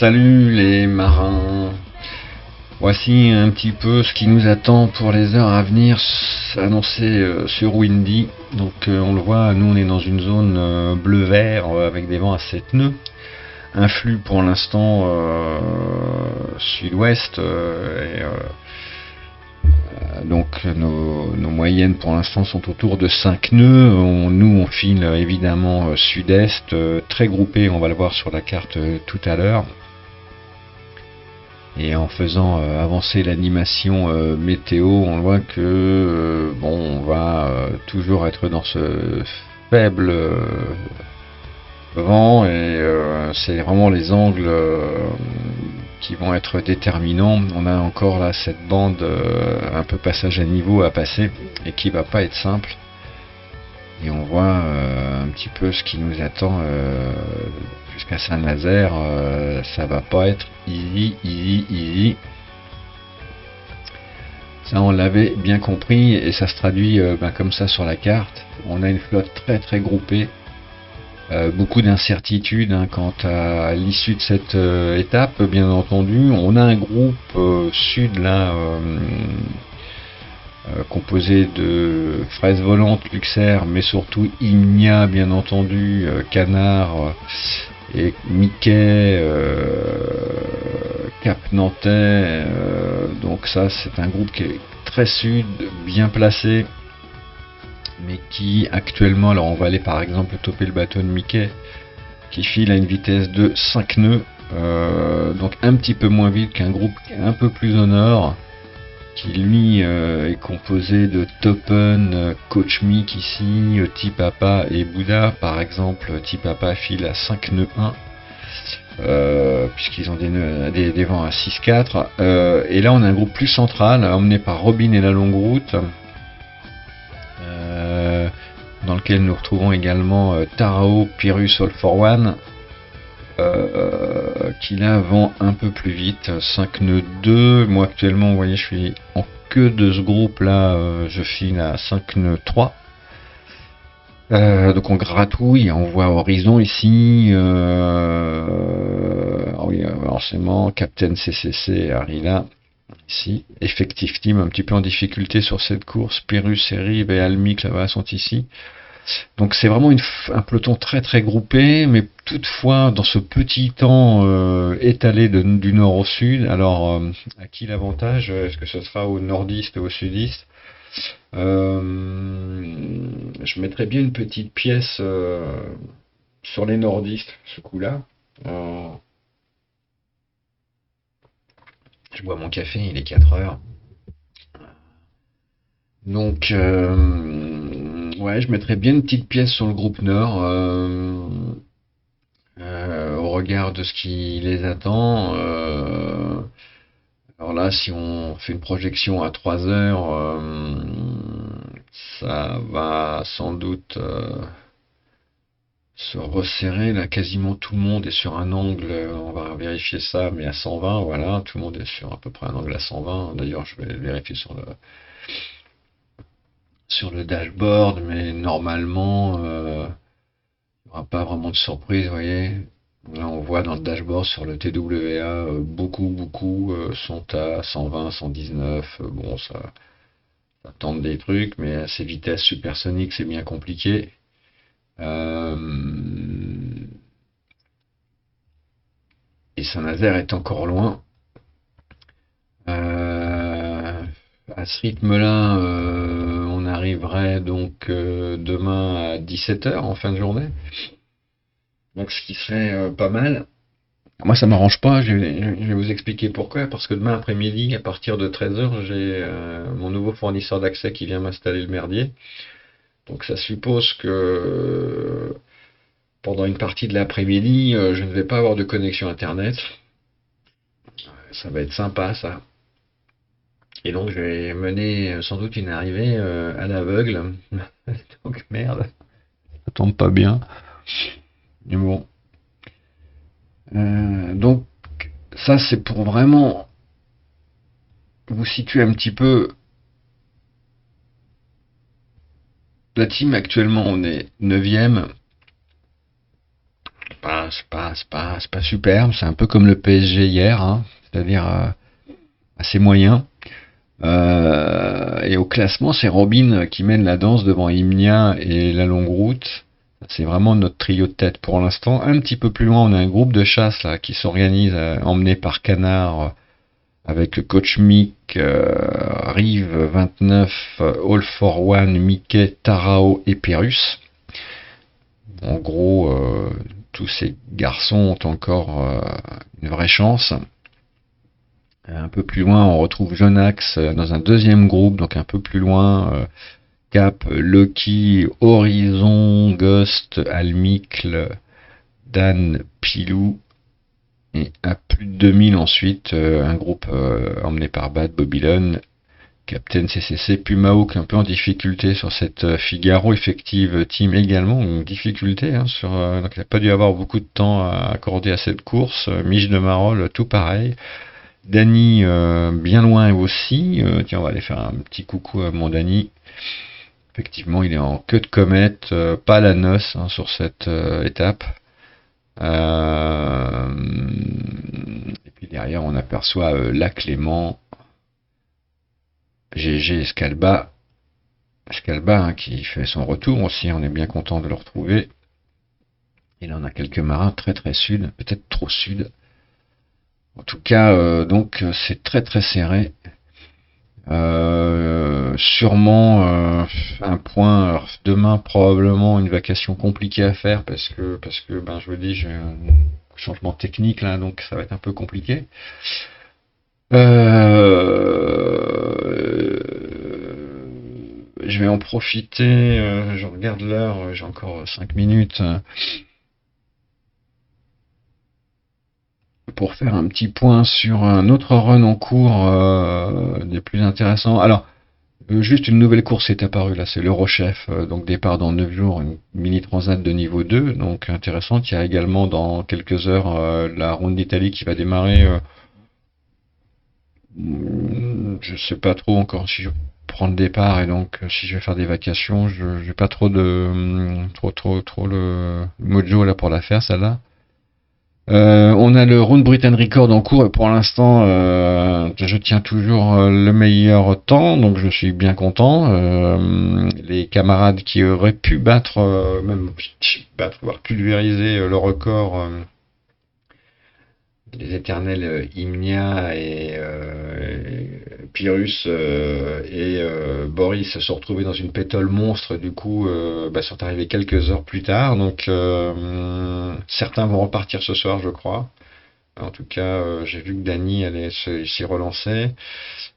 Salut les marins. Voici un petit peu ce qui nous attend pour les heures à venir, annoncé sur Windy. Donc on le voit, nous on est dans une zone bleu-vert avec des vents à 7 nœuds. Un flux pour l'instant sud-ouest. Donc nos moyennes pour l'instant sont autour de 5 nœuds. Nous on file évidemment sud-est, très groupé, on va le voir sur la carte tout à l'heure. Et en faisant avancer l'animation météo, on voit que on va toujours être dans ce faible vent, et c'est vraiment les angles qui vont être déterminants. On a encore là cette bande un peu passage à niveau à passer et qui va pas être simple. Et on voit un petit peu ce qui nous attend jusqu'à Saint-Nazaire. Ça va pas être easy. Ça, on l'avait bien compris, et ça se traduit comme ça sur la carte. On a une flotte très groupée. Beaucoup d'incertitudes quant à l'issue de cette étape, bien entendu. On a un groupe sud là, composé de fraises volantes, luxaires, mais surtout Igna, bien entendu, Canard et Mickey, Cap Nantais. Donc ça, c'est un groupe qui est très sud, bien placé, mais qui actuellement, alors on va aller par exemple toper le bateau de Mickey, qui file à une vitesse de 5 nœuds, donc un petit peu moins vite qu'un groupe un peu plus au nord, qui lui est composé de Topen, Coach Mick ici, Tipapa et Bouddha. Par exemple, Tipapa file à 5 nœuds 1, puisqu'ils ont des vents à 6-4. Et là on a un groupe plus central, emmené par Robin et la longue route, dans lequel nous retrouvons également Tarao, Pyrrhus, All for One, qui là vont un peu plus vite, 5 nœuds 2. Moi actuellement, vous voyez, je suis en queue de ce groupe là, je file à 5 nœuds 3. Donc on gratouille, on voit horizon ici. Oui, forcément, Captain CCC arrive là. Ici, Effective Team un petit peu en difficulté sur cette course. Pyrrhus et Rive et Almic là-bas sont ici. Donc c'est vraiment un peloton très groupé, mais toutefois dans ce petit temps étalé du nord au sud. Alors à qui l'avantage? Est-ce que ce sera au nordiste ou au sudiste? Je mettrais bien une petite pièce sur les nordistes ce coup-là. Je bois mon café, il est 4 heures. Donc, ouais, je mettrais bien une petite pièce sur le groupe Nord, au regard de ce qui les attend. Alors là, si on fait une projection à 3 heures, ça va sans doute se resserrer. Là, quasiment tout le monde est sur un angle, on va vérifier ça, mais à 120, voilà, tout le monde est sur à peu près un angle à 120. D'ailleurs, je vais vérifier sur le dashboard, mais normalement, il n'y aura pas vraiment de surprise, vous voyez. Là, on voit dans le dashboard sur le TWA, beaucoup sont à 120, 119. Bon, ça tente des trucs, mais à ces vitesses supersoniques, c'est bien compliqué. Et Saint-Nazaire est encore loin. À ce rythme-là, on arriverait donc demain à 17h en fin de journée. Donc ce qui serait pas mal. Moi ça m'arrange pas, je vais vous expliquer pourquoi. Parce que demain après-midi, à partir de 13h, j'ai mon nouveau fournisseur d'accès qui vient m'installer le merdier. Donc ça suppose que pendant une partie de l'après-midi, je ne vais pas avoir de connexion internet. Ça va être sympa ça. Et donc je vais mener sans doute une arrivée à l'aveugle. Donc merde, ça tombe pas bien. Mais bon. Donc ça c'est pour vraiment vous situer un petit peu. La team actuellement on est 9ème. c'est pas superbe. C'est un peu comme le PSG hier, hein, c'est-à-dire assez moyen. Et au classement, c'est Robin qui mène la danse devant Imnia et la longue route. C'est vraiment notre trio de tête pour l'instant. Un petit peu plus loin, on a un groupe de chasse là qui s'organise, emmené par Canard, avec le coach Mick, Rive 29, All for One, Mickey, Tarao et Pérus. En gros, tous ces garçons ont encore une vraie chance. Un peu plus loin, on retrouve Jonax dans un deuxième groupe, donc un peu plus loin, Cap, Lucky, Horizon, Ghost, Almicle, Dan, Pilou, et à plus de 2000 ensuite, un groupe emmené par Bad, Babylon, Captain CCC, Pumao qui est un peu en difficulté sur cette Figaro Effective Team également, une difficulté, hein, donc il n'a pas dû avoir beaucoup de temps à accorder à cette course. Mich de Marolles, tout pareil. Dany bien loin aussi. Tiens, on va aller faire un petit coucou à mon Dany. Effectivement, il est en queue de comète, pas la noce, hein, sur cette étape. Et puis derrière, on aperçoit La Clément, GG Escalba, hein, qui fait son retour aussi. On est bien content de le retrouver. Et là, on a quelques marins très très sud, peut-être trop sud. En tout cas, donc c'est très très serré. Sûrement un point. Alors, demain, probablement une vacation compliquée à faire parce que ben je vous dis, j'ai un changement technique là, donc ça va être un peu compliqué. Je vais en profiter. Je regarde l'heure. J'ai encore 5 minutes. Pour faire un petit point sur un autre run en cours, des plus intéressants. Alors, juste une nouvelle course est apparue là, c'est l'Eurochef, donc départ dans 9 jours, une mini transat de niveau 2, donc intéressante. Il y a également dans quelques heures la Ronde d'Italie qui va démarrer. Je sais pas trop encore si je prends le départ et donc si je vais faire des vacations, je n'ai pas trop de trop le mojo là pour la faire celle-là. On a le Round Britain Record en cours et pour l'instant, je tiens toujours le meilleur temps, donc je suis bien content. Les camarades qui auraient pu battre, voire pulvériser le record, les éternels Imnia et Pyrrhus et Boris se sont retrouvés dans une pétole monstre, du coup sont arrivés quelques heures plus tard, donc certains vont repartir ce soir je crois. En tout cas, j'ai vu que Dany allait s'y relancer,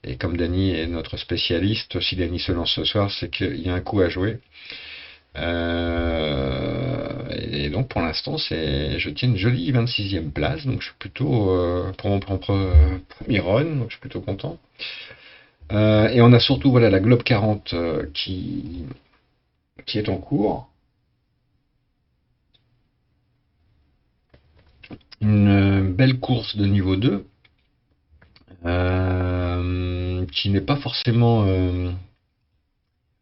et comme Dany est notre spécialiste, si Dany se lance ce soir, c'est qu'il y a un coup à jouer. Et donc pour l'instant, je tiens une jolie 26e place, donc je suis plutôt pour mon premier run, donc je suis plutôt content. Et on a surtout voilà la Globe 40 qui est en cours. Une belle course de niveau 2 qui n'est pas forcément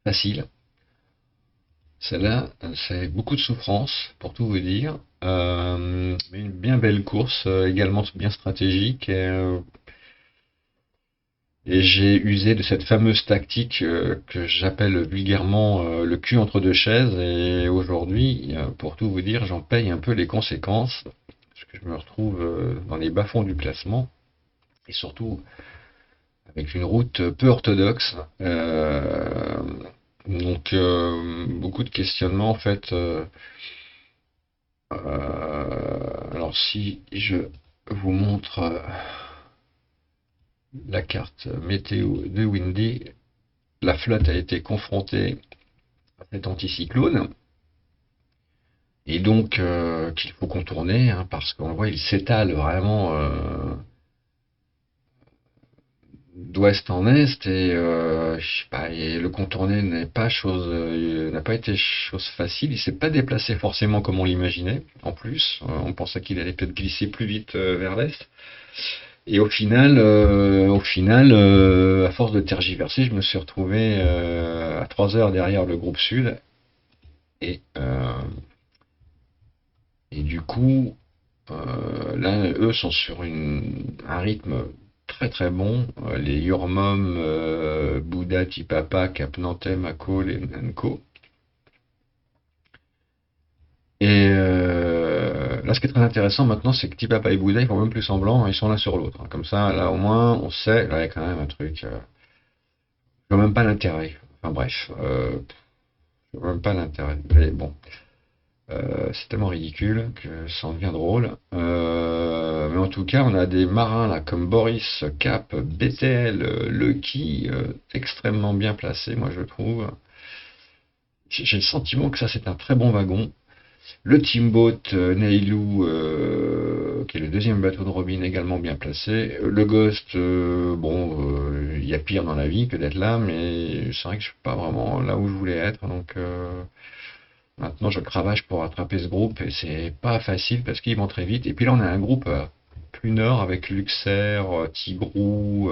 facile. Celle-là, c'est beaucoup de souffrance, pour tout vous dire. Mais une bien belle course, également bien stratégique. Et j'ai usé de cette fameuse tactique que j'appelle vulgairement le cul entre deux chaises. Et aujourd'hui, pour tout vous dire, j'en paye un peu les conséquences. Parce que je me retrouve dans les bas-fonds du classement. Et surtout avec une route peu orthodoxe. Donc beaucoup de questionnements en fait. Alors si je vous montre la carte météo de Windy, la flotte a été confrontée à cet anticyclone et donc qu'il faut contourner, hein, parce qu'on voit il s'étale vraiment d'ouest en est et je sais pas, et le contourner n'a pas été chose facile. Il s'est pas déplacé forcément comme on l'imaginait. En plus, on pensait qu'il allait peut-être glisser plus vite vers l'est. Et au final, à force de tergiverser, je me suis retrouvé à 3 heures derrière le groupe sud et Et du coup, là, eux sont sur un rythme très très bon. Les Yurmom, Bouddha, Tipapa, Cap Nantais, Mako, les Nanko. Et là, ce qui est très intéressant maintenant, c'est que Tipapa et Bouddha, ils font même plus semblant, ils sont l'un sur l'autre, hein. Comme ça, là, au moins, on sait, là, il y a quand même un truc. Je vois même pas l'intérêt. Enfin bref, je vois même pas l'intérêt. Mais bon, c'est tellement ridicule que ça en devient drôle. Mais en tout cas, on a des marins là comme Boris, Cap, BTL, Lucky, extrêmement bien placés, moi je trouve. J'ai le sentiment que ça c'est un très bon wagon. Le Teamboat Nailu, qui est le deuxième bateau de Robin, également bien placé. Le Ghost, bon, il y a pire dans la vie que d'être là, mais c'est vrai que je suis pas vraiment là où je voulais être, donc maintenant je cravache pour attraper ce groupe et c'est pas facile parce qu'ils vont très vite. Et puis là on a un groupe plus nord avec Luxair, Tigrou,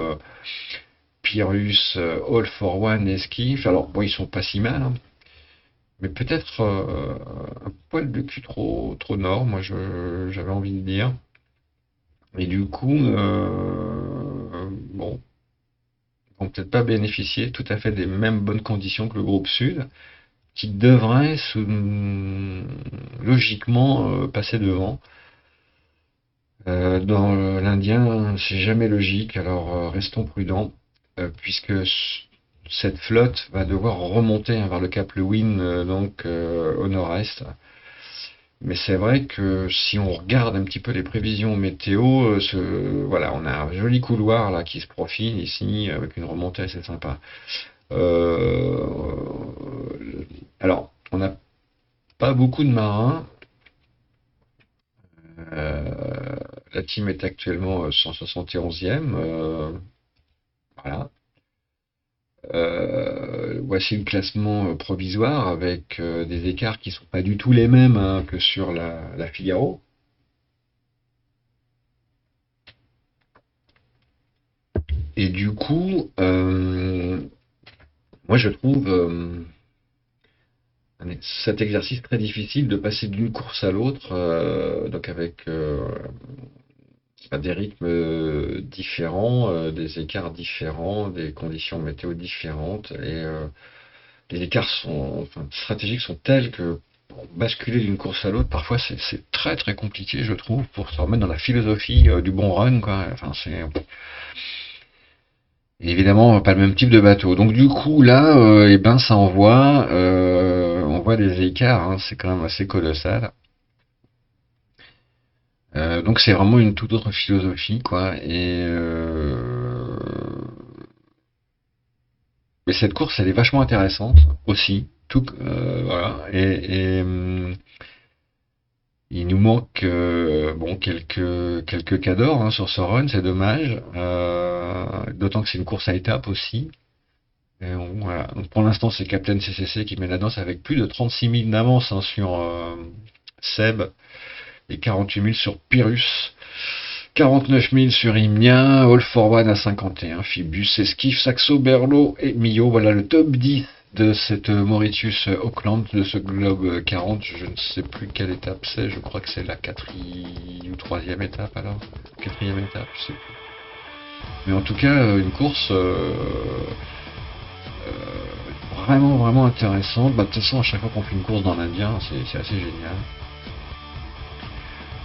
Pyrrhus, All for One, Esquif. Alors bon, ils sont pas si mal, hein, mais peut-être un poil de cul trop nord, moi j'avais envie de dire. Et du coup, bon, ils vont peut-être pas bénéficier tout à fait des mêmes bonnes conditions que le groupe Sud, qui devrait logiquement passer devant. Dans l'Indien, c'est jamais logique, alors restons prudents, puisque cette flotte va devoir remonter, hein, vers le cap Lewin, donc au nord-est. Mais c'est vrai que si on regarde un petit peu les prévisions météo, voilà, on a un joli couloir là qui se profile ici avec une remontée assez sympa. Euh, alors, on n'a pas beaucoup de marins. Euh, la team est actuellement 171e. Voilà. Voici le classement provisoire avec des écarts qui sont pas du tout les mêmes, hein, que sur la Figaro. Et du coup, moi je trouve cet exercice très difficile de passer d'une course à l'autre, donc avec des rythmes différents, des écarts différents, des conditions météo différentes, et les écarts enfin, stratégiques sont tels que pour basculer d'une course à l'autre, parfois c'est très très compliqué, je trouve, pour se remettre dans la philosophie du bon run, quoi. Enfin, c'est évidemment pas le même type de bateau. Donc du coup là, eh ben ça envoie, on voit des écarts, hein, c'est quand même assez colossal. Donc c'est vraiment une toute autre philosophie, quoi. Mais cette course, elle est vachement intéressante aussi. Voilà. Il nous manque bon quelques cadors, hein, sur ce run, c'est dommage. D'autant que c'est une course à étapes aussi. Voilà. Donc pour l'instant, c'est Captain CCC qui mène la danse avec plus de 36 000 d'avance, hein, sur Seb et 48 000 sur Pyrrhus. 49 000 sur Imnia, All for One à 51, Phoebus, Esquif, Saxo, Berlot et Mio. Voilà le top 10 de cette Mauritius Auckland, de ce Globe 40. Je ne sais plus quelle étape c'est, je crois que c'est la quatrième ou troisième étape alors. Quatrième étape, je sais plus. Mais en tout cas, une course vraiment vraiment intéressante. Bah, de toute façon, à chaque fois qu'on fait une course dans l'Indien, c'est assez génial.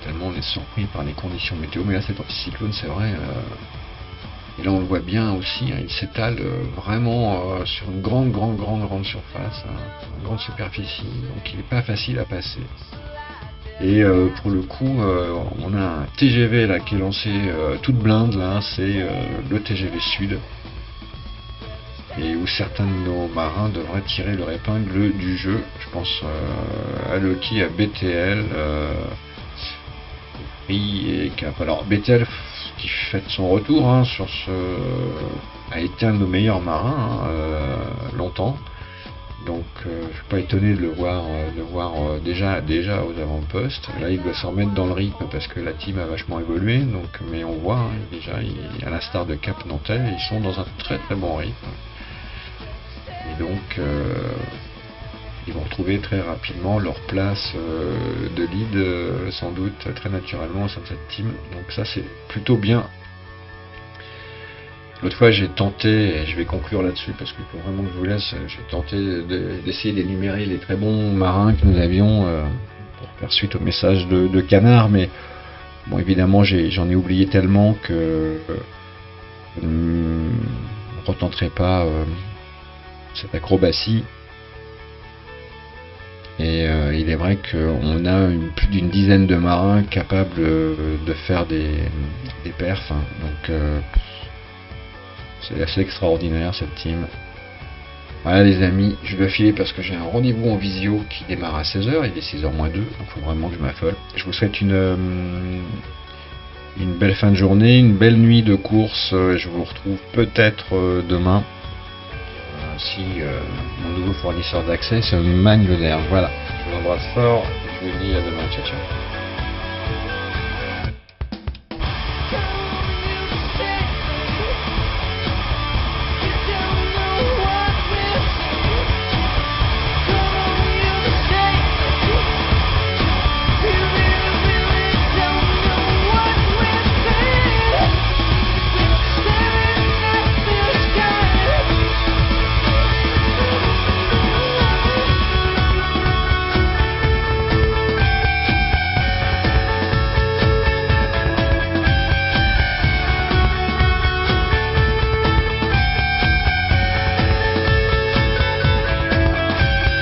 Tellement on est surpris par les conditions météo. Mais là, cet anticyclone, c'est vrai. Et là, on le voit bien aussi, hein, il s'étale vraiment sur une grande surface, hein, une grande superficie. Donc, il n'est pas facile à passer. Et pour le coup, on a un TGV là qui est lancé toute blinde là, c'est le TGV Sud, et où certains de nos marins devraient tirer leur épingle du jeu. Je pense à Loki, à BTL, et Cap. Alors BTL qui fait son retour, hein, a été un de nos meilleurs marins, hein, longtemps. Donc je suis pas étonné de le voir déjà aux avant-postes. Là il doit s'en remettre dans le rythme parce que la team a vachement évolué. Donc, mais on voit, hein, déjà, à l'instar de Cap Nantais, ils sont dans un très très bon rythme. Et donc ils vont retrouver très rapidement leur place de lead, sans doute très naturellement au sein de cette team. Donc ça c'est plutôt bien. L'autre fois j'ai tenté, et je vais conclure là-dessus parce qu'il faut vraiment que je vous laisse, j'ai tenté d'essayer d'énumérer les très bons marins que nous avions pour faire suite au message de Canard, mais bon évidemment j'en ai oublié tellement que je ne retenterai pas cette acrobatie. Et il est vrai qu'on a plus d'une dizaine de marins capables de faire des perfs, hein. Donc c'est assez extraordinaire cette team. Voilà les amis, je dois filer parce que j'ai un rendez-vous en visio qui démarre à 16h, il est 6h moins 2, donc il faut vraiment que je m'affole. Je vous souhaite une belle fin de journée, une belle nuit de course, je vous retrouve peut-être demain. Si mon nouveau fournisseur d'accès se Maglener. Voilà, je vous embrasse fort, je vous dis à demain, ciao ciao.